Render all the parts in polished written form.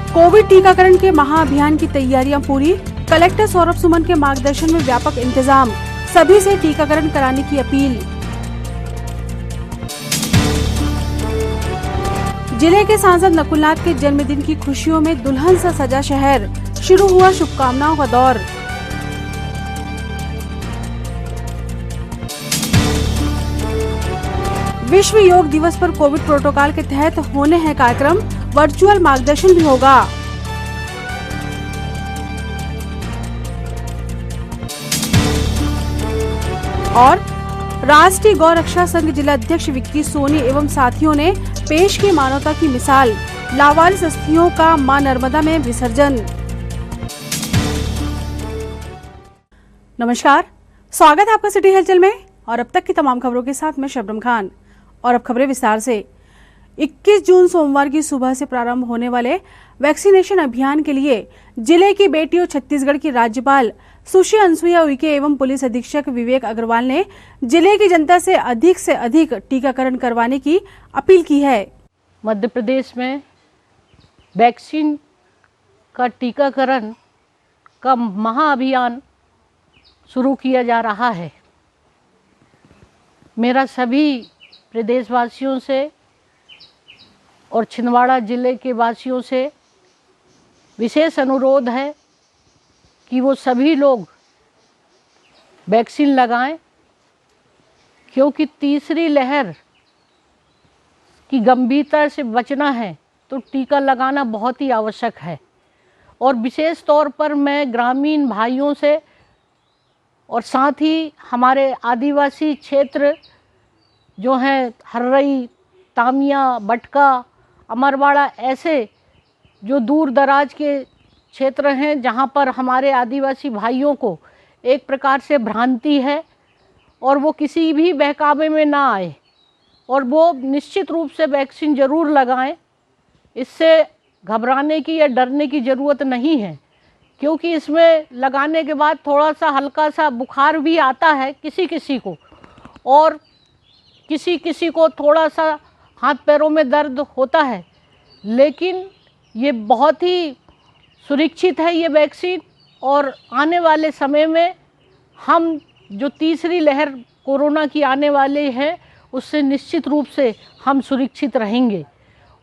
Covid टीकाकरण के महाअभियान की तैयारियां पूरी। कलेक्टर सौरभ सुमन के मार्गदर्शन में व्यापक इंतजाम। सभी से टीकाकरण कराने की अपील। जिले के सांसद नकुलनाथ के जन्मदिन की खुशियों में दुल्हन सा सजा शहर। शुरू हुआ शुभकामनाओं का दौर। विश्व योग दिवस पर कोविड प्रोटोकॉल के तहत होने हैं कार्यक्रम। वर्चुअल मार्गदर्शन भी होगा। और राष्ट्रीय गौ रक्षा संघ जिला अध्यक्ष विक्की सोनी एवं साथियों ने पेश की मानवता की मिसाल। लावारिस अस्थियों का मां नर्मदा में विसर्जन। नमस्कार, स्वागत है आपका सिटी हलचल में और अब तक की तमाम खबरों के साथ मैं शबनम खान। और अब खबरें विस्तार से। 21 जून सोमवार की सुबह से प्रारंभ होने वाले वैक्सीनेशन अभियान के लिए जिले की बेटियों छत्तीसगढ़ की राज्यपाल सुश्री अनसुईया उइके एवं पुलिस अधीक्षक विवेक अग्रवाल ने जिले की जनता से अधिक टीकाकरण करवाने की अपील की है। मध्य प्रदेश में वैक्सीन का टीकाकरण का महाअभियान शुरू किया जा रहा है। मेरा सभी प्रदेशवासियों से और छिंदवाड़ा जिले के वासियों से विशेष अनुरोध है कि वो सभी लोग वैक्सीन लगाएं, क्योंकि तीसरी लहर की गंभीरता से बचना है तो टीका लगाना बहुत ही आवश्यक है। और विशेष तौर पर मैं ग्रामीण भाइयों से और साथ ही हमारे आदिवासी क्षेत्र जो हैं हर्रई, तामिया, बटका, अमरवाड़ा, ऐसे जो दूर दराज के क्षेत्र हैं जहां पर हमारे आदिवासी भाइयों को एक प्रकार से भ्रांति है और वो किसी भी बहकावे में ना आए और वो निश्चित रूप से वैक्सीन ज़रूर लगाएं। इससे घबराने की या डरने की ज़रूरत नहीं है, क्योंकि इसमें लगाने के बाद थोड़ा सा हल्का सा बुखार भी आता है किसी किसी को, और किसी किसी को थोड़ा सा हाथ पैरों में दर्द होता है, लेकिन ये बहुत ही सुरक्षित है ये वैक्सीन। और आने वाले समय में हम जो तीसरी लहर कोरोना की आने वाली है उससे निश्चित रूप से हम सुरक्षित रहेंगे।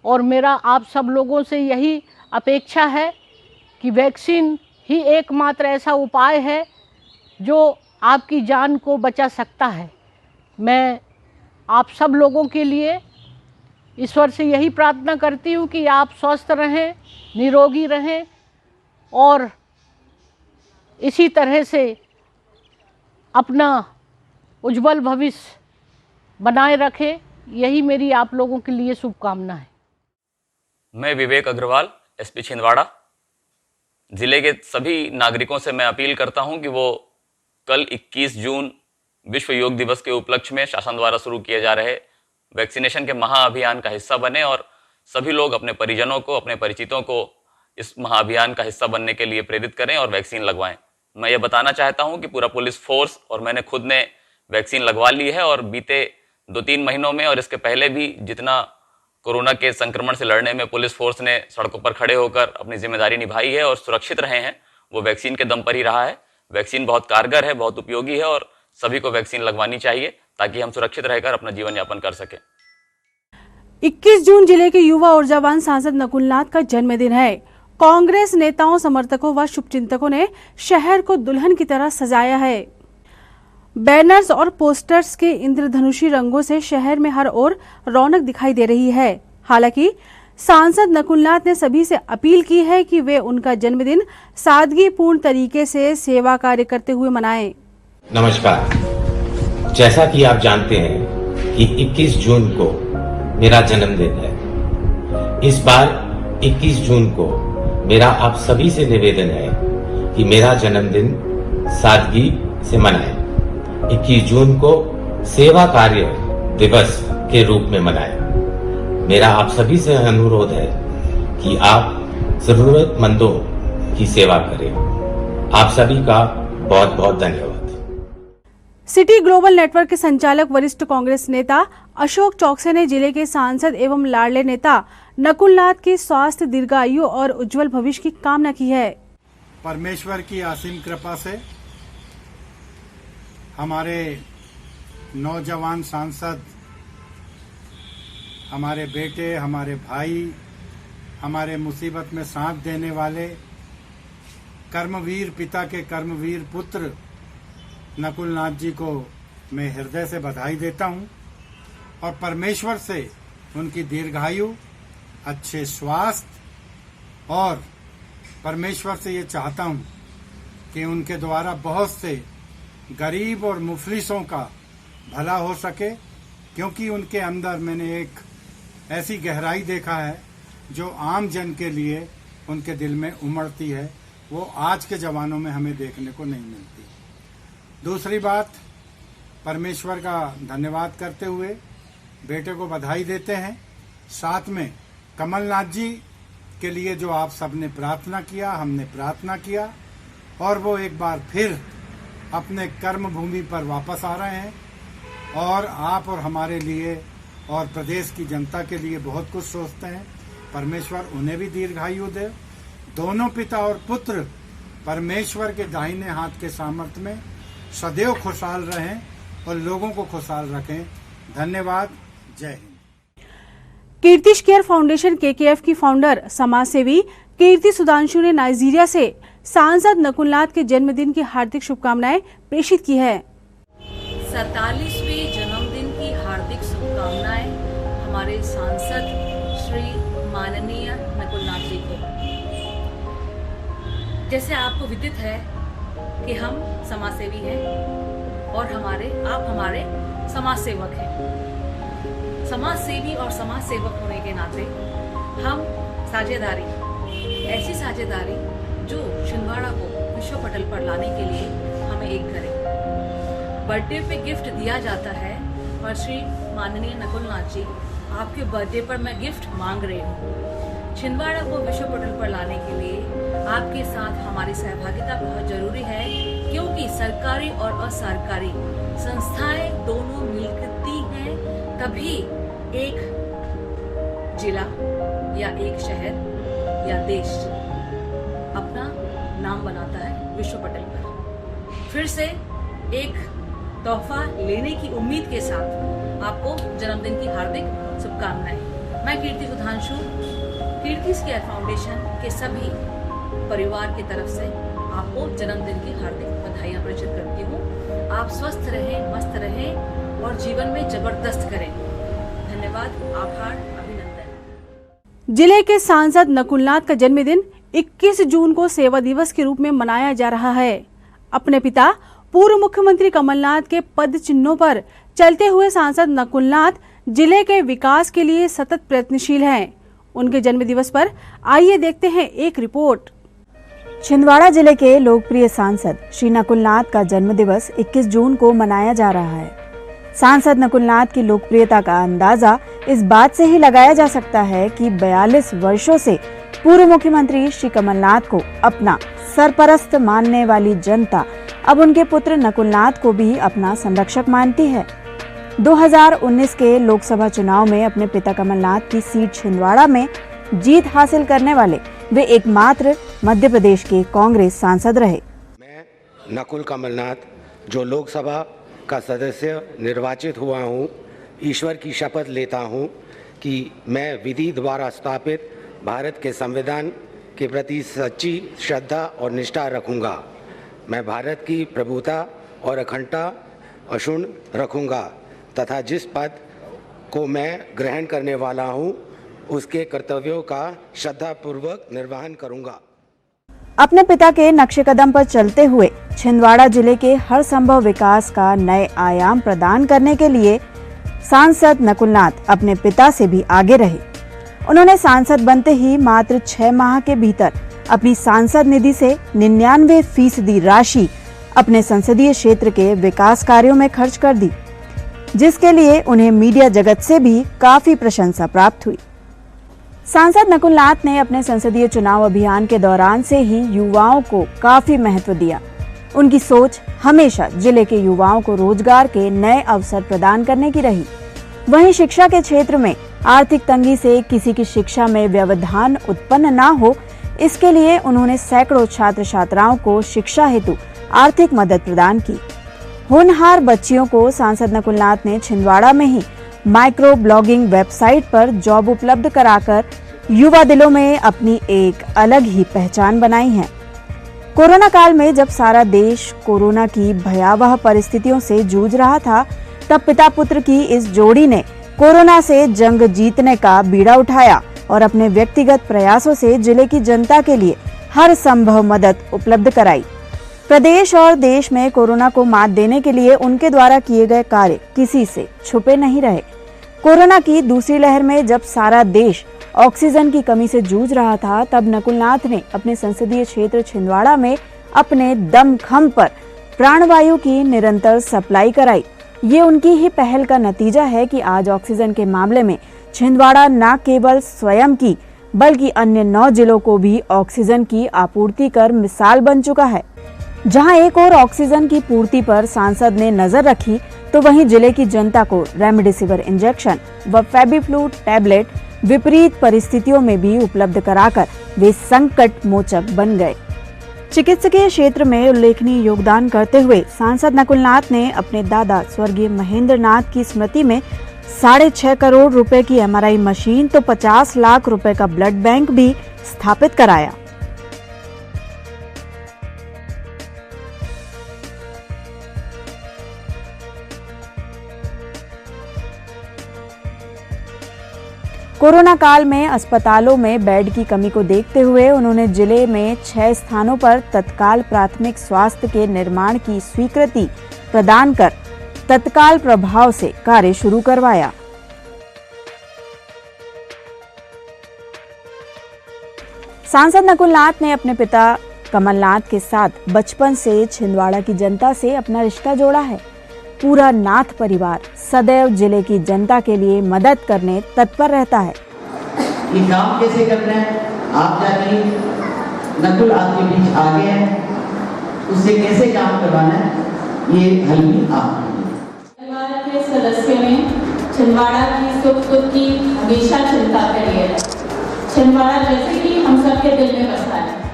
और मेरा आप सब लोगों से यही अपेक्षा है कि वैक्सीन ही एकमात्र ऐसा उपाय है जो आपकी जान को बचा सकता है। मैं आप सब लोगों के लिए ईश्वर से यही प्रार्थना करती हूँ कि आप स्वस्थ रहें, निरोगी रहें और इसी तरह से अपना उज्जवल भविष्य बनाए रखें। यही मेरी आप लोगों के लिए शुभकामना है। मैं विवेक अग्रवाल, एसपी छिंदवाड़ा। जिले के सभी नागरिकों से मैं अपील करता हूं कि वो कल 21 जून विश्व योग दिवस के उपलक्ष्य में शासन द्वारा शुरू किए जा रहे वैक्सीनेशन के महाअभियान का हिस्सा बने और सभी लोग अपने परिजनों को, अपने परिचितों को इस महाअभियान का हिस्सा बनने के लिए प्रेरित करें और वैक्सीन लगवाएं। मैं ये बताना चाहता हूं कि पूरा पुलिस फोर्स और मैंने खुद ने वैक्सीन लगवा ली है और बीते 2-3 महीनों में और इसके पहले भी जितना कोरोना के संक्रमण से लड़ने में पुलिस फोर्स ने सड़कों पर खड़े होकर अपनी जिम्मेदारी निभाई है और सुरक्षित रहे हैं, वो वैक्सीन के दम पर ही रहा है। वैक्सीन बहुत कारगर है, बहुत उपयोगी है और सभी को वैक्सीन लगवानी चाहिए ताकि हम सुरक्षित रहकर अपना जीवन यापन कर सकें। 21 जून जिले के युवा ऊर्जावान सांसद नकुलनाथ का जन्मदिन है। कांग्रेस नेताओं, समर्थकों व शुभचिंतकों ने शहर को दुल्हन की तरह सजाया है। बैनर्स और पोस्टर्स के इंद्रधनुषी रंगों से शहर में हर ओर रौनक दिखाई दे रही है। हालांकि सांसद नकुलनाथ ने सभी से अपील की है कि वे उनका जन्मदिन सादगीपूर्ण तरीके से सेवा कार्य करते हुए मनाएं। नमस्कार। जैसा कि आप जानते हैं कि 21 जून को मेरा जन्मदिन है। इस बार 21 जून को मेरा आप सभी से निवेदन है कि मेरा जन्मदिन सादगी से मनाएं। 21 जून को सेवा कार्य दिवस के रूप में मनाएं। मेरा आप सभी से अनुरोध है कि आप जरूरतमंदों की सेवा करें। आप सभी का बहुत बहुत धन्यवाद। सिटी ग्लोबल नेटवर्क के संचालक वरिष्ठ कांग्रेस नेता अशोक चौकसे ने जिले के सांसद एवं लाडले नेता नकुलनाथ के स्वास्थ्य, दीर्घायु और उज्जवल भविष्य की कामना की है। परमेश्वर की असीम कृपा से हमारे नौजवान सांसद, हमारे बेटे, हमारे भाई, हमारे मुसीबत में साथ देने वाले कर्मवीर पिता के कर्मवीर पुत्र नकुलनाथ जी को मैं हृदय से बधाई देता हूं और परमेश्वर से उनकी दीर्घायु, अच्छे स्वास्थ्य और परमेश्वर से ये चाहता हूं कि उनके द्वारा बहुत से गरीब और मुफलिसों का भला हो सके, क्योंकि उनके अंदर मैंने एक ऐसी गहराई देखा है जो आम जन के लिए उनके दिल में उमड़ती है, वो आज के जमानों में हमें देखने को नहीं मिलती। दूसरी बात, परमेश्वर का धन्यवाद करते हुए बेटे को बधाई देते हैं। साथ में कमलनाथ जी के लिए जो आप सबने प्रार्थना किया, हमने प्रार्थना किया और वो एक बार फिर अपने कर्म भूमि पर वापस आ रहे हैं और आप और हमारे लिए और प्रदेश की जनता के लिए बहुत कुछ सोचते हैं। परमेश्वर उन्हें भी दीर्घायु दे। दोनों पिता और पुत्र परमेश्वर के दाहिने हाथ के सामर्थ्य में सदैव खुशहाल रहें और लोगों को खुशहाल रखें। धन्यवाद। जय Hind. Kirtish care foundation KKF की फाउंडर समाजसेवी कीर्ति सुधांशु ने नाइजीरिया से सांसद नकुलनाथ के जन्मदिन की हार्दिक शुभकामनाएं प्रेषित की है। 47वें जन्मदिन की हार्दिक शुभकामनाएं हमारे सांसद श्री माननीय नकुलनाथ जी को। जैसे आपको विदित है कि हम समाजसेवी हैं और आप हमारे समाज सेवक हैं। समाजसेवी और समाज सेवक होने के नाते हम ऐसी साझेदारी जो छिंदवाड़ा को विश्व पटल पर लाने के लिए हमें एक करें। बर्थडे पे गिफ्ट दिया जाता है और श्री माननीय नकुलनाथ जी, आपके बर्थडे पर मैं गिफ्ट मांग रही हूँ। छिंदवाड़ा को विश्व पटल पर लाने के लिए आपके साथ हमारी सहभागिता बहुत जरूरी है, क्योंकि सरकारी और असरकारी संस्थाएं दोनों मिलती हैं, तभी एक जिला या एक शहर या देश अपना नाम बनाता है विश्व पटल पर। फिर से एक तोहफा लेने की उम्मीद के साथ आपको जन्मदिन की हार्दिक शुभकामनाएं। मैं कीर्ति सुधांशु, कीर्ति केयर फाउंडेशन के सभी परिवार की तरफ से आपको जन्मदिन की हार्दिक बधाइयां प्रेषित करती हूँ। आप स्वस्थ रहें, मस्त रहें और जीवन में जबरदस्त करें। धन्यवाद, आभार, अभिनंदन। जिले के सांसद नकुलनाथ का जन्मदिन 21 जून को सेवा दिवस के रूप में मनाया जा रहा है। अपने पिता पूर्व मुख्यमंत्री कमलनाथ के पद चिन्हों पर चलते हुए सांसद नकुलनाथ जिले के विकास के लिए सतत प्रयत्नशील हैं। उनके जन्मदिवस पर आइए देखते हैं एक रिपोर्ट। छिंदवाड़ा जिले के लोकप्रिय सांसद श्री नकुलनाथ का जन्मदिवस 21 जून को मनाया जा रहा है। सांसद नकुलनाथ की लोकप्रियता का अंदाजा इस बात से ही लगाया जा सकता है कि 42 वर्षों से पूर्व मुख्यमंत्री श्री कमलनाथ को अपना सरपरस्त मानने वाली जनता अब उनके पुत्र नकुलनाथ को भी अपना संरक्षक मानती है। 2019 के लोकसभा चुनाव में अपने पिता कमलनाथ की सीट छिंदवाड़ा में जीत हासिल करने वाले वे एकमात्र मध्य प्रदेश के कांग्रेस सांसद रहे। मैं नकुल कमलनाथ जो लोकसभा का सदस्य निर्वाचित हुआ हूँ, ईश्वर की शपथ लेता हूँ कि मैं विधि द्वारा स्थापित भारत के संविधान के प्रति सच्ची श्रद्धा और निष्ठा रखूँगा। मैं भारत की प्रभुता और अखंडता अक्षुण्ण रखूँगा तथा जिस पद को मैं ग्रहण करने वाला हूँ उसके कर्तव्यों का श्रद्धापूर्वक निर्वहन करूँगा। अपने पिता के नक्शे कदम पर चलते हुए छिंदवाड़ा जिले के हर संभव विकास का नए आयाम प्रदान करने के लिए सांसद नकुलनाथ अपने पिता से भी आगे रहे। उन्होंने सांसद बनते ही मात्र 6 माह के भीतर अपनी सांसद निधि से 99% राशि अपने संसदीय क्षेत्र के विकास कार्यों में खर्च कर दी, जिसके लिए उन्हें मीडिया जगत से भी काफी प्रशंसा प्राप्त हुई। सांसद नकुलनाथ ने अपने संसदीय चुनाव अभियान के दौरान से ही युवाओं को काफी महत्व दिया। उनकी सोच हमेशा जिले के युवाओं को रोजगार के नए अवसर प्रदान करने की रही। वहीं शिक्षा के क्षेत्र में आर्थिक तंगी से किसी की शिक्षा में व्यवधान उत्पन्न न हो, इसके लिए उन्होंने सैकड़ों छात्र छात्राओं को शिक्षा हेतु आर्थिक मदद प्रदान की। होनहार बच्चियों को सांसद नकुलनाथ ने छिंदवाड़ा में ही माइक्रो ब्लॉगिंग वेबसाइट पर जॉब उपलब्ध कराकर युवा दिलों में अपनी एक अलग ही पहचान बनाई है। कोरोना काल में जब सारा देश कोरोना की भयावह परिस्थितियों से जूझ रहा था, तब पिता पुत्र की इस जोड़ी ने कोरोना से जंग जीतने का बीड़ा उठाया और अपने व्यक्तिगत प्रयासों से जिले की जनता के लिए हर संभव मदद उपलब्ध कराई। प्रदेश और देश में कोरोना को मात देने के लिए उनके द्वारा किए गए कार्य किसी से छुपे नहीं रहे। कोरोना की दूसरी लहर में जब सारा देश ऑक्सीजन की कमी से जूझ रहा था, तब नकुलनाथ ने अपने संसदीय क्षेत्र छिंदवाड़ा में अपने दमखम पर प्राणवायु की निरंतर सप्लाई कराई। ये उनकी ही पहल का नतीजा है कि आज ऑक्सीजन के मामले में छिंदवाड़ा न केवल स्वयं की बल्कि अन्य 9 जिलों को भी ऑक्सीजन की आपूर्ति कर मिसाल बन चुका है। जहां एक और ऑक्सीजन की पूर्ति पर सांसद ने नजर रखी, तो वहीं जिले की जनता को रेमडेसिविर इंजेक्शन व फेबिफ्लू टैबलेट विपरीत परिस्थितियों में भी उपलब्ध कराकर वे संकट मोचक बन गए। चिकित्सकीय क्षेत्र में उल्लेखनीय योगदान करते हुए सांसद नकुलनाथ ने अपने दादा स्वर्गीय महेंद्र नाथ की स्मृति में 6.5 करोड़ रुपए की MRI मशीन तो 50 लाख रुपए का ब्लड बैंक भी स्थापित कराया। कोरोना काल में अस्पतालों में बेड की कमी को देखते हुए उन्होंने जिले में 6 स्थानों पर तत्काल प्राथमिक स्वास्थ्य के निर्माण की स्वीकृति प्रदान कर तत्काल प्रभाव से कार्य शुरू करवाया। सांसद नकुलनाथ ने अपने पिता कमलनाथ के साथ बचपन से छिंदवाड़ा की जनता से अपना रिश्ता जोड़ा है। पूरा नाथ परिवार सदैव जिले की जनता के लिए मदद करने तत्पर रहता है। ये काम कैसे करना है, आप जानिए। नकुल आपके बीच आ गए हैं, उससे कैसे काम करवाना है, ये हल भी आप परिवार के सदस्यों ने छिंदवाड़ा की सुख दुख की हमेशा चिंता करी है। छिंदवाड़ा जैसे कि हम सबके दिल में बसा है।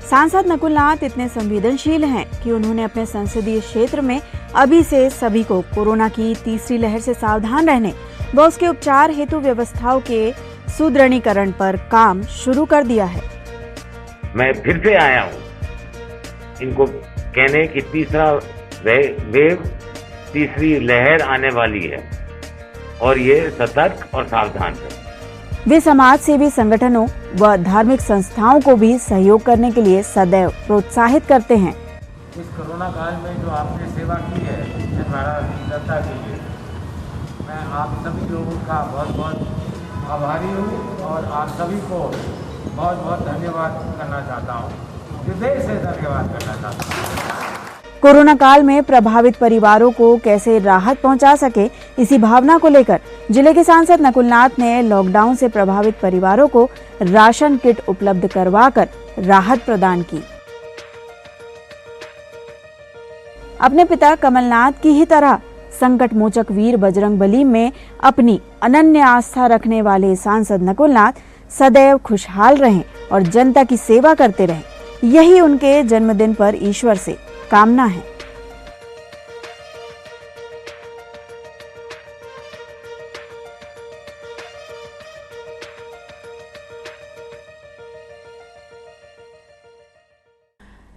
सांसद नकुलनाथ इतने संवेदनशील हैं कि उन्होंने अपने संसदीय क्षेत्र में अभी से सभी को कोरोना की तीसरी लहर से सावधान रहने व उसके उपचार हेतु व्यवस्थाओं के सुदृढ़ीकरण पर काम शुरू कर दिया है। मैं फिर से आया हूँ इनको कहने की तीसरा वेव, तीसरी लहर आने वाली है और ये सतर्क और सावधान है। वे समाज सेवी संगठनों व धार्मिक संस्थाओं को भी सहयोग करने के लिए सदैव प्रोत्साहित करते हैं। इस कोरोना काल में जो आपने सेवा की है छिंदवाड़ा जनता के लिए, मैं आप सभी लोगों का बहुत बहुत आभारी हूँ और आप सभी को बहुत बहुत धन्यवाद करना चाहता हूँ, हृदय से धन्यवाद करना चाहता हूँ। कोरोना काल में प्रभावित परिवारों को कैसे राहत पहुंचा सके, इसी भावना को लेकर जिले के सांसद नकुलनाथ ने लॉकडाउन से प्रभावित परिवारों को राशन किट उपलब्ध करवाकर राहत प्रदान की। अपने पिता कमलनाथ की ही तरह संकट मोचक वीर बजरंगबली में अपनी अनन्य आस्था रखने वाले सांसद नकुलनाथ सदैव खुशहाल रहें और जनता की सेवा करते रहें, यही उनके जन्मदिन पर ईश्वर से कामना है।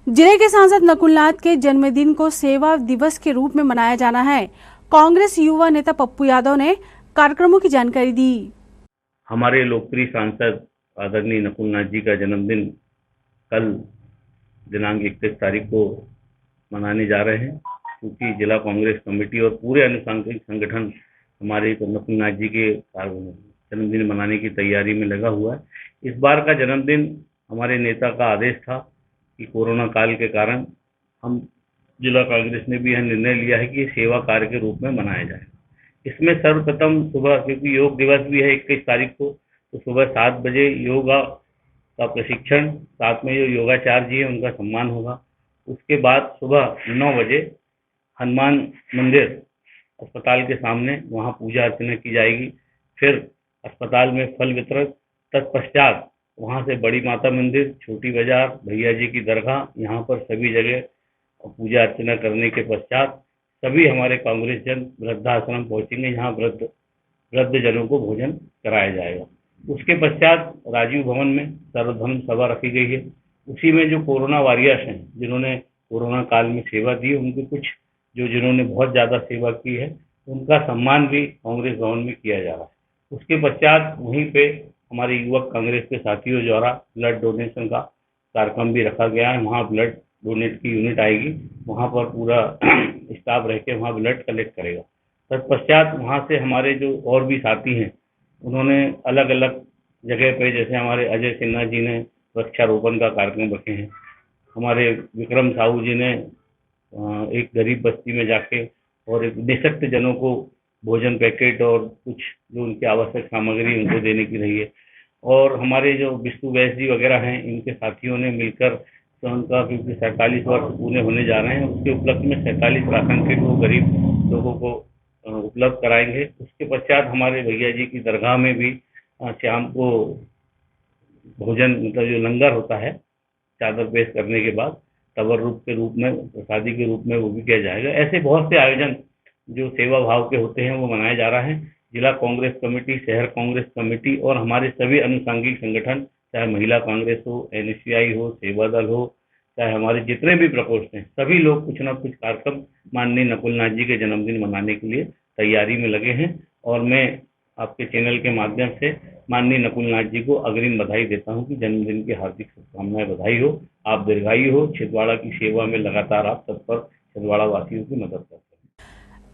जिले के सांसद नकुलनाथ के जन्मदिन को सेवा दिवस के रूप में मनाया जाना है। कांग्रेस युवा नेता पप्पू यादव ने कार्यक्रमों की जानकारी दी। हमारे लोकप्रिय सांसद आदरणीय नकुलनाथ जी का जन्मदिन कल दिनांक 31 तारीख को मनाने जा रहे हैं, क्योंकि जिला कांग्रेस कमेटी और पूरे अनुसांगिक संगठन हमारे नकुलनाथ जी के जन्मदिन मनाने की तैयारी में लगा हुआ है। इस बार का जन्मदिन हमारे नेता का आदेश था कि कोरोना काल के कारण हम जिला कांग्रेस ने भी यह निर्णय लिया है कि सेवा कार्य के रूप में मनाया जाए। इसमें सर्वप्रथम सुबह, क्योंकि योग दिवस भी है 21 तारीख को, तो सुबह 7 बजे योगा का प्रशिक्षण, साथ में जो योगाचार्य जी है उनका सम्मान होगा। उसके बाद सुबह 9 बजे हनुमान मंदिर अस्पताल के सामने वहाँ पूजा अर्चना की जाएगी। फिर अस्पताल में फल वितरण, तत्पश्चात वहां से बड़ी माता मंदिर, छोटी बाजार, भैया जी की दरगाह, यहाँ पर सभी जगह पूजा अर्चना करने के पश्चात सभी हमारे कांग्रेस जन वृद्धाश्रम पहुंचेंगे। यहाँ वृद्ध जनों को भोजन कराया जाएगा। उसके पश्चात राजीव भवन में सर्वधर्म सभा रखी गई है। उसी में जो कोरोना वॉरियर्स हैं, जिन्होंने कोरोना काल में सेवा दी, उनके कुछ जिन्होंने बहुत ज्यादा सेवा की है, उनका सम्मान भी कांग्रेस भवन में किया जा रहा है। उसके पश्चात वहीं पे हमारे युवक कांग्रेस के साथियों द्वारा ब्लड डोनेशन का कार्यक्रम भी रखा गया है। वहाँ ब्लड डोनेट की यूनिट आएगी, वहाँ पर पूरा स्टाफ रह के वहाँ ब्लड कलेक्ट करेगा। तत्पश्चात वहाँ से हमारे जो और भी साथी हैं, उन्होंने अलग अलग जगह पे, जैसे हमारे अजय सिन्हा जी ने वृक्षारोपण का कार्यक्रम रखे हैं, हमारे विक्रम साहू जी ने एक गरीब बस्ती में जाके और एक निःशक्त जनों को भोजन पैकेट और कुछ जो उनकी आवश्यक सामग्री उनको देने की रही है। और हमारे जो विष्णु वैश्य जी वगैरह हैं, इनके साथियों ने मिलकर तो उनका, क्योंकि 47 वर्ष पूरे होने जा रहे हैं, उसके उपलक्ष्य में 47 राशन किट वो गरीब लोगों को उपलब्ध कराएंगे। उसके पश्चात हमारे भैया जी की दरगाह में भी शाम को भोजन, मतलब जो लंगर होता है, चादर पेश करने के बाद तबर्रुक के रूप में, प्रसादी के रूप में वो भी किया जाएगा। ऐसे बहुत से आयोजन जो सेवा भाव के होते हैं वो मनाए जा रहे हैं। जिला कांग्रेस कमेटी, शहर कांग्रेस कमेटी और हमारे सभी अनुषंगिक संगठन, चाहे महिला कांग्रेस हो, NSCI हो, सेवा दल हो, चाहे हमारे जितने भी प्रकोष्ठ हैं, सभी लोग कुछ ना कुछ कार्यक्रम माननीय नकुलनाथ जी के जन्मदिन मनाने के लिए तैयारी में लगे हैं। और मैं आपके चैनल के माध्यम से माननीय नकुलनाथ जी को अग्रिम बधाई देता हूं कि जन्मदिन की हार्दिक शुभकामनाएं, बधाई हो, आप दीर्घायु हो, छिंदवाड़ा की सेवा में लगातार आप तत्पर छिंदवाड़ा वासियों की मदद करते हैं।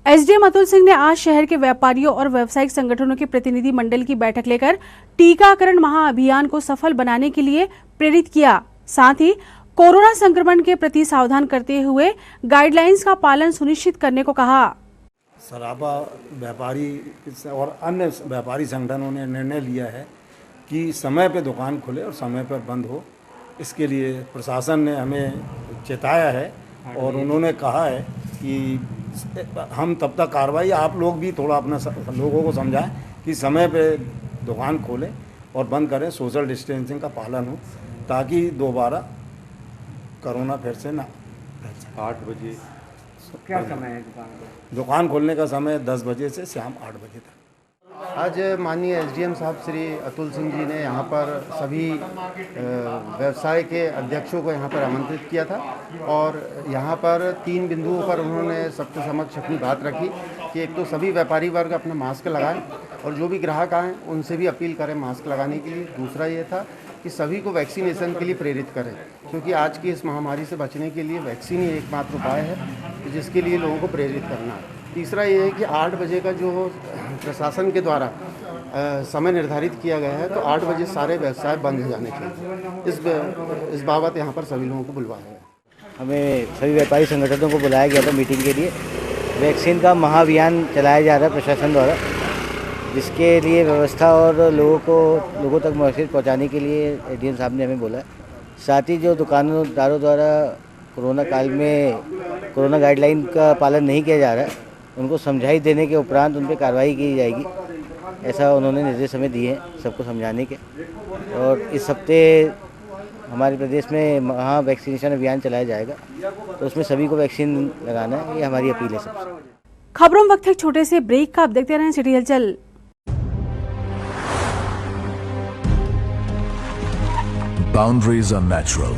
एसडीएम अतुल सिंह ने आज शहर के व्यापारियों और व्यावसायिक संगठनों के प्रतिनिधि मंडल की बैठक लेकर टीकाकरण महाअभियान को सफल बनाने के लिए प्रेरित किया। साथ ही कोरोना संक्रमण के प्रति सावधान करते हुए गाइडलाइंस का पालन सुनिश्चित करने को कहा। सराबा व्यापारी और अन्य व्यापारी संगठनों ने निर्णय लिया है कि समय पे दुकान खुले और समय पर बंद हो। इसके लिए प्रशासन ने हमें चेताया है और उन्होंने कहा है कि हम तब तक कार्रवाई, आप लोग भी थोड़ा अपना लोगों को समझाएं कि समय पे दुकान खोलें और बंद करें, सोशल डिस्टेंसिंग का पालन हो, ताकि दोबारा कोरोना फिर से ना फैल सके। 8 बजे क्या समय है दुकान खोलने का समय 10 बजे से शाम 8 बजे तक। आज माननीय एसडीएम साहब श्री अतुल सिंह जी ने यहाँ पर सभी व्यवसाय के अध्यक्षों को यहाँ पर आमंत्रित किया था और यहाँ पर 3 बिंदुओं पर उन्होंने सबके समक्ष अपनी बात रखी कि एक तो सभी व्यापारी वर्ग अपना मास्क लगाएं और जो भी ग्राहक आएँ उनसे भी अपील करें मास्क लगाने के लिए। दूसरा ये था कि सभी को वैक्सीनेशन के लिए प्रेरित करें, क्योंकि आज की इस महामारी से बचने के लिए वैक्सीन ही एकमात्र उपाय है जिसके लिए लोगों को प्रेरित करना है। तीसरा ये है कि 8 बजे का जो प्रशासन के द्वारा समय निर्धारित किया गया है, तो 8 बजे सारे व्यवसाय बंद हो जाने चाहिए। इस बाबत यहाँ पर सभी लोगों को बुलवाया गया। हमें सभी व्यापारी संगठनों को बुलाया गया था मीटिंग के लिए। वैक्सीन का महाअभियान चलाया जा रहा है प्रशासन द्वारा, जिसके लिए व्यवस्था और लोगों तक मैसेज पहुँचाने के लिए एडीएम साहब ने हमें बोला। साथ ही जो दुकानदारों द्वारा कोरोना काल में कोरोना गाइडलाइन का पालन नहीं किया जा रहा है, उनको समझाई देने के उपरांत उन पर कार्रवाई की जाएगी, ऐसा उन्होंने निर्देश हमें दिए हैं सबको समझाने के। और इस हफ्ते हमारे प्रदेश में महा वैक्सीनेशन अभियान चलाया जाएगा, तो उसमें सभी को वैक्सीन लगाना है, ये हमारी अपील है सबसे। खबरों में वक्त है छोटे से ब्रेक का। आप देखते रहें सिटी हलचल। Boundaries are natural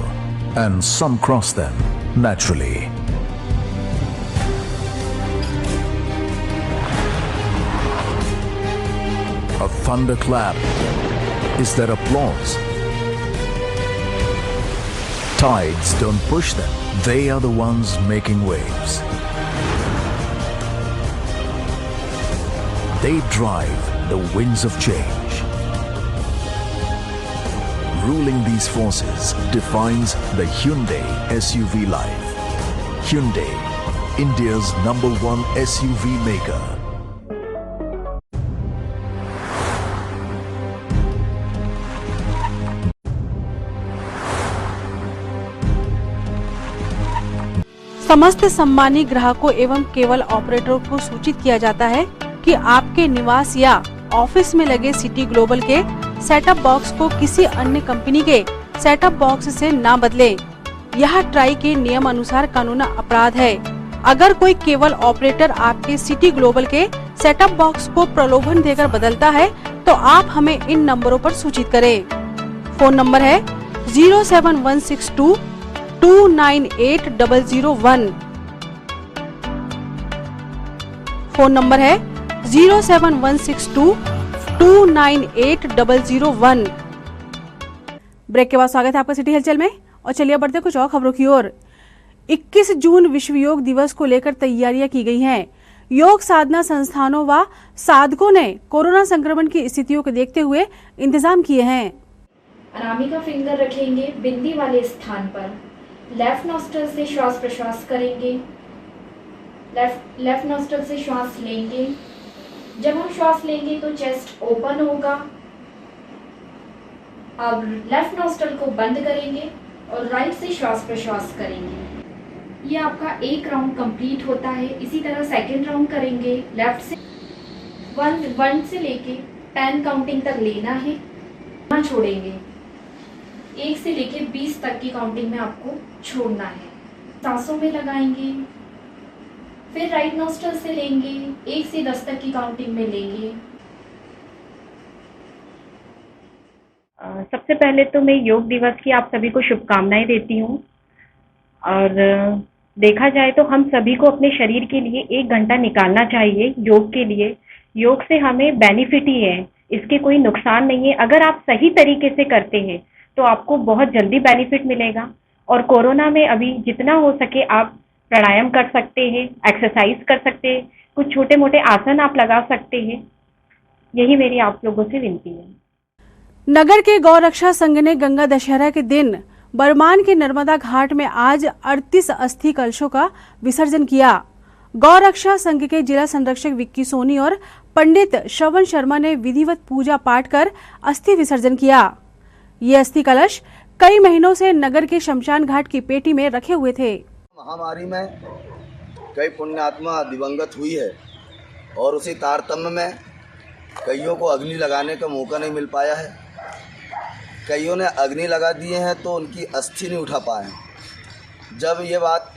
and some cross them naturally. A thunderclap is their applause. Tides don't push them, they are the ones making waves. They drive the winds of change. Ruling these forces defines the Hyundai SUV life. Hyundai, India's #1 SUV maker. समस्त सम्मानित ग्राहकों एवं केवल ऑपरेटरों को सूचित किया जाता है कि आपके निवास या ऑफिस में लगे सिटी ग्लोबल के सेटअप बॉक्स को किसी अन्य कंपनी के सेटअप बॉक्स से ना बदलें। यह ट्राई के नियम अनुसार कानूनी अपराध है। अगर कोई केबल ऑपरेटर आपके सिटी ग्लोबल के सेटअप बॉक्स को प्रलोभन देकर बदलता है तो आप हमें इन नंबरों पर सूचित करें। फोन नंबर है 07162 298 001। फोन नंबर है 07162 298 001। ब्रेक के बाद स्वागत है आपका सिटी हलचल में और चलिए बढ़ते कुछ और खबरों की ओर। 21 जून विश्व योग दिवस को लेकर तैयारियां की गई हैं। योग साधना संस्थानों व साधकों ने कोरोना संक्रमण की स्थितियों को देखते हुए इंतजाम किए हैं। अनामिका फिंगर रखेंगे बिंदी वाले स्थान पर। लेफ्ट नॉस्ट्रल से श्वास प्रश्वास करेंगे। लेफ्ट नॉस्ट्रल से श्वास लेंगे। जब हम श्वास लेंगे तो चेस्ट ओपन होगा। अब लेफ्ट नॉस्ट्रल को बंद करेंगे और राइट से श्वास प्रश्वास करेंगे। ये आपका एक राउंड कंप्लीट होता है। इसी तरह सेकेंड राउंड करेंगे। लेफ्ट से 1 से लेके 10 काउंटिंग तक लेना है, ना छोड़ेंगे। 1 से लेके 20 तक की काउंटिंग में आपको छोड़ना है। सांसों में लगाएंगे, फिर राइट नॉस्ट्रल से लेंगे, 1 से 10 तक की काउंटिंग में लेंगे। सबसे पहले तो मैं योग दिवस की आप सभी को शुभकामनाएं देती हूँ। और देखा जाए तो हम सभी को अपने शरीर के लिए 1 घंटा निकालना चाहिए योग के लिए। योग से हमें बेनिफिट ही है, इसके कोई नुकसान नहीं है। अगर आप सही तरीके से करते हैं तो आपको बहुत जल्दी बेनिफिट मिलेगा। और कोरोना में अभी जितना हो सके आप प्राणायाम कर सकते हैं, एक्सरसाइज कर सकते हैं, कुछ छोटे मोटे आसन आप लगा सकते हैं। यही मेरी आप लोगों से विनती है। नगर के गौ रक्षा संघ ने गंगा दशहरा के दिन बरमान के नर्मदा घाट में आज 38 अस्थि कलशों का विसर्जन किया। गौ रक्षा संघ के जिला संरक्षक विक्की सोनी और पंडित श्रवण शर्मा ने विधिवत पूजा पाठ कर अस्थि विसर्जन किया। ये अस्थि कलश कई महीनों से नगर के शमशान घाट की पेटी में रखे हुए थे। महामारी में कई पुण्यात्मा दिवंगत हुई है और उसी तारतम्य में कईयों को अग्नि लगाने का मौका नहीं मिल पाया है। कईयों ने अग्नि लगा दिए हैं तो उनकी अस्थि नहीं उठा पाए। जब ये बात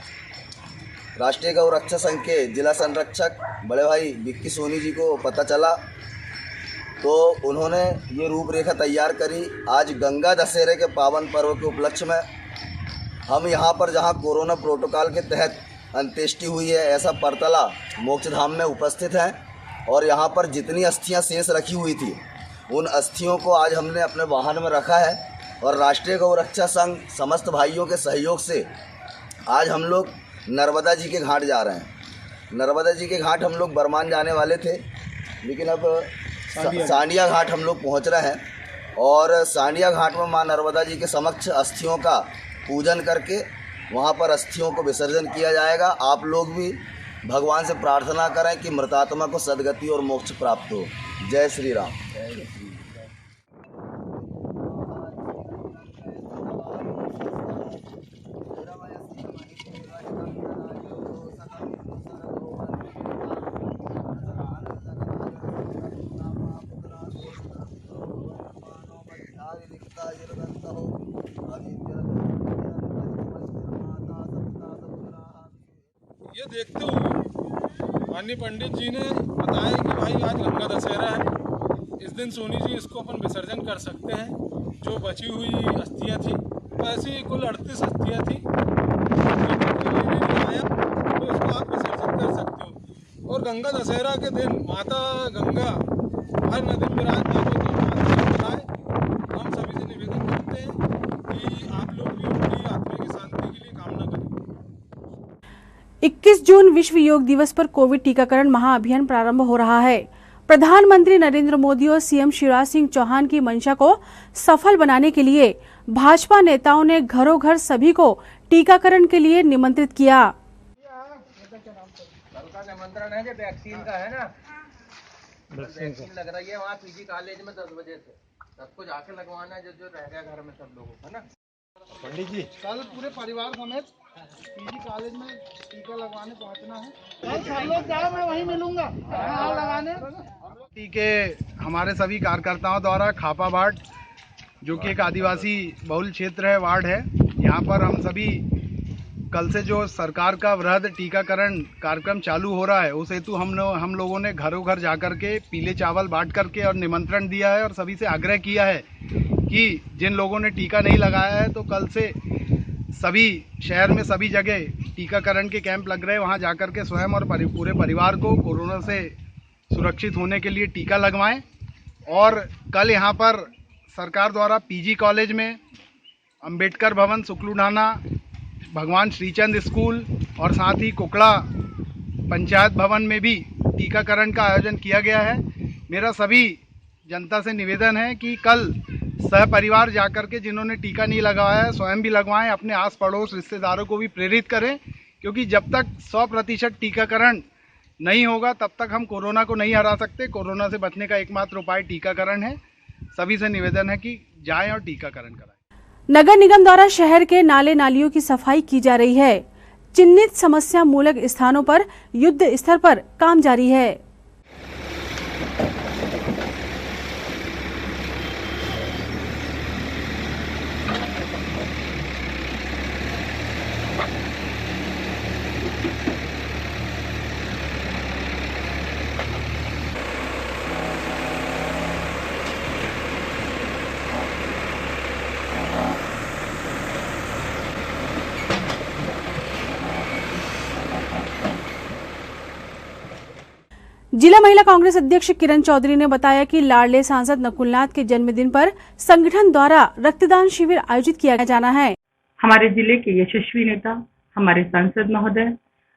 राष्ट्रीय गौ रक्षा संघ के जिला संरक्षक बड़े भाई विक्की सोनी जी को पता चला तो उन्होंने ये रूपरेखा तैयार करी। आज गंगा दशहरे के पावन पर्व के उपलक्ष्य में हम यहाँ पर जहाँ कोरोना प्रोटोकॉल के तहत अंत्येष्टि हुई है ऐसा परतला मोक्षधाम में उपस्थित हैं और यहाँ पर जितनी अस्थियाँ शेष रखी हुई थी उन अस्थियों को आज हमने अपने वाहन में रखा है और राष्ट्रीय गौ रक्षा संघ समस्त भाइयों के सहयोग से आज हम लोग नर्मदा जी के घाट जा रहे हैं। नर्मदा जी के घाट हम लोग बरमान जाने वाले थे लेकिन अब सांडिया घाट हम लोग पहुँच रहे हैं और सांडिया घाट में माँ नर्मदा जी के समक्ष अस्थियों का पूजन करके वहाँ पर अस्थियों को विसर्जन किया जाएगा। आप लोग भी भगवान से प्रार्थना करें कि मृतात्मा को सद्गति और मोक्ष प्राप्त हो। जय श्री राम। ये देखते हुए माननीय पंडित जी ने बताया कि भाई आज गंगा दशहरा है, इस दिन सोनी जी इसको अपन विसर्जन कर सकते हैं। जो बची हुई अस्थियां थी तो ऐसी कुल 38 अस्थियां थी, आया तो उसको आप विसर्जन कर सकते हो। और गंगा दशहरा के दिन माता गंगा हर नदी में विराजमान होती है। हम सभी से निवेदन करते हैं कि आप लोग भी उनकी आत्मा की शांति के लिए कामना करें। 21 जून विश्व योग दिवस पर कोविड टीकाकरण महाअभियान प्रारंभ हो रहा है। प्रधानमंत्री नरेंद्र मोदी और सीएम शिवराज सिंह चौहान की मंशा को सफल बनाने के लिए भाजपा नेताओं ने घरों घर सभी को टीकाकरण के लिए निमंत्रित किया। निमंत्रण है जो वैक्सीन का है ना, वैक्सीन लग रही है वहाँ पीजी कॉलेज में 10 बजे से। सबको जाके लगवाना है जो रह गया घर में सब लोगों को ना। पंडित जी कल पूरे परिवार समेत पीजी कॉलेज में टीका लगवाने पहुंचना है। कल सब लोग जाओ, मैं वहीं मिलूंगा लगाने। टीके हमारे सभी कार्यकर्ताओं द्वारा खापा वार्ड, जो कि एक आदिवासी बहुल क्षेत्र है, वार्ड है, यहाँ पर हम सभी कल से जो सरकार का वृहद टीकाकरण कार्यक्रम चालू हो रहा है, उस हेतु हम लोगों ने घरों घर जाकर के पीले चावल बांट करके और निमंत्रण दिया है और सभी से आग्रह किया है कि जिन लोगों ने टीका नहीं लगाया है तो कल से सभी शहर में सभी जगह टीकाकरण के कैंप लग रहे हैं, वहां जाकर के स्वयं और पूरे परिवार को कोरोना से सुरक्षित होने के लिए टीका लगवाएं। और कल यहां पर सरकार द्वारा पीजी कॉलेज में, अंबेडकर भवन सुकलूढाना, भगवान श्रीचंद स्कूल और साथ ही कुकड़ा पंचायत भवन में भी टीकाकरण का आयोजन किया गया है। मेरा सभी जनता से निवेदन है कि कल सहपरिवार जाकर के जिन्होंने टीका नहीं लगवाया है स्वयं भी लगवाएं, अपने आस पड़ोस रिश्तेदारों को भी प्रेरित करें, क्योंकि जब तक 100% टीकाकरण नहीं होगा तब तक हम कोरोना को नहीं हरा सकते। कोरोना से बचने का एकमात्र उपाय टीकाकरण है। सभी से निवेदन है कि जाएं और टीकाकरण कराएं। नगर निगम द्वारा शहर के नाले नालियों की सफाई की जा रही है। चिन्हित समस्या मूलक स्थानों पर युद्ध स्तर पर काम जारी है। जिला महिला कांग्रेस अध्यक्ष किरण चौधरी ने बताया कि लाडले सांसद नकुलनाथ के जन्मदिन पर संगठन द्वारा रक्तदान शिविर आयोजित किया जाना है। हमारे जिले के यशस्वी नेता, हमारे सांसद महोदय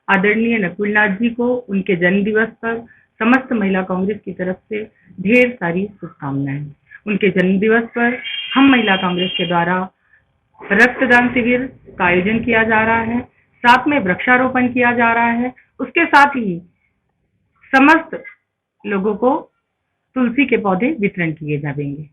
आदरणीय नकुलनाथ जी को उनके जन्म दिवस पर समस्त महिला कांग्रेस की तरफ से ढेर सारी शुभकामनाएं। उनके जन्म दिवस पर हम महिला कांग्रेस के द्वारा रक्तदान शिविर का आयोजन किया जा रहा है, साथ में वृक्षारोपण किया जा रहा है। उसके साथ ही समस्त लोगों को तुलसी के पौधे वितरण किए जाएंगे।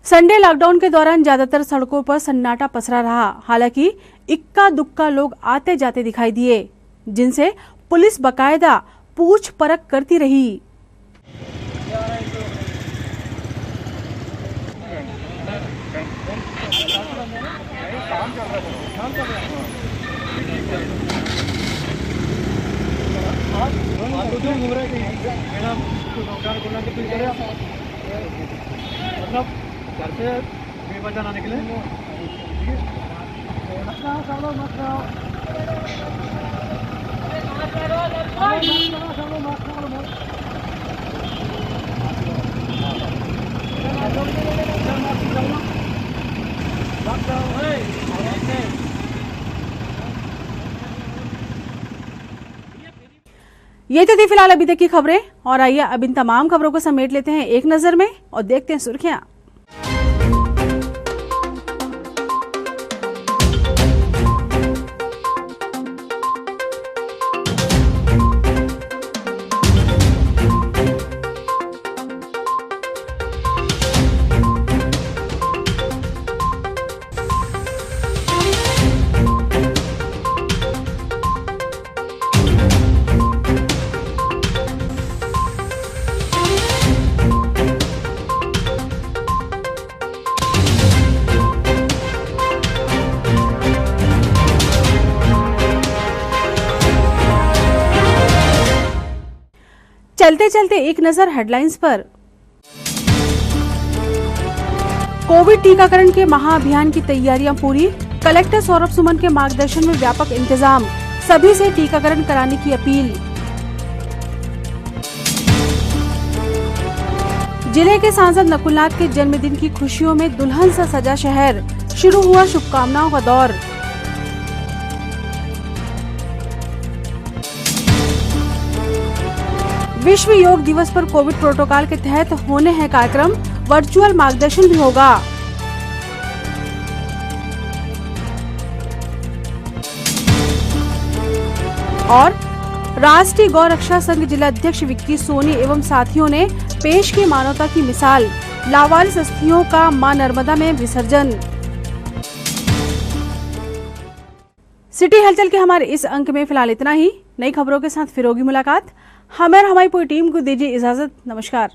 संडे लॉकडाउन के दौरान ज्यादातर सड़कों पर सन्नाटा पसरा रहा। हालांकि इक्का दुक्का लोग आते जाते दिखाई दिए, जिनसे पुलिस बकायदा पूछ परख करती रही। घूम रहे थे मैडम, मतलब घर से बेवजह आने के लिए ये तो थी फिलहाल अभी तक की खबरें, और आइए अब इन तमाम खबरों को समेट लेते हैं एक नजर में और देखते हैं सुर्खियां। चलते चलते एक नजर हेडलाइंस पर। कोविड टीकाकरण के महाअभियान की तैयारियां पूरी। कलेक्टर सौरभ सुमन के मार्गदर्शन में व्यापक इंतजाम, सभी से टीकाकरण कराने की अपील। जिले के सांसद नकुलनाथ के जन्मदिन की खुशियों में दुल्हन सा सजा शहर, शुरू हुआ शुभकामनाओं का दौर। विश्व योग दिवस पर कोविड प्रोटोकॉल के तहत होने हैं कार्यक्रम, वर्चुअल मार्गदर्शन भी होगा। और राष्ट्रीय गौ रक्षा संघ जिला अध्यक्ष विक्की सोनी एवं साथियों ने पेश की मानवता की मिसाल, लावारिस अस्थियों का मां नर्मदा में विसर्जन। सिटी हलचल के हमारे इस अंक में फिलहाल इतना ही। नई खबरों के साथ फिर होगी मुलाकात। हमें और हमारी पूरी टीम को दीजिए इजाजत। नमस्कार।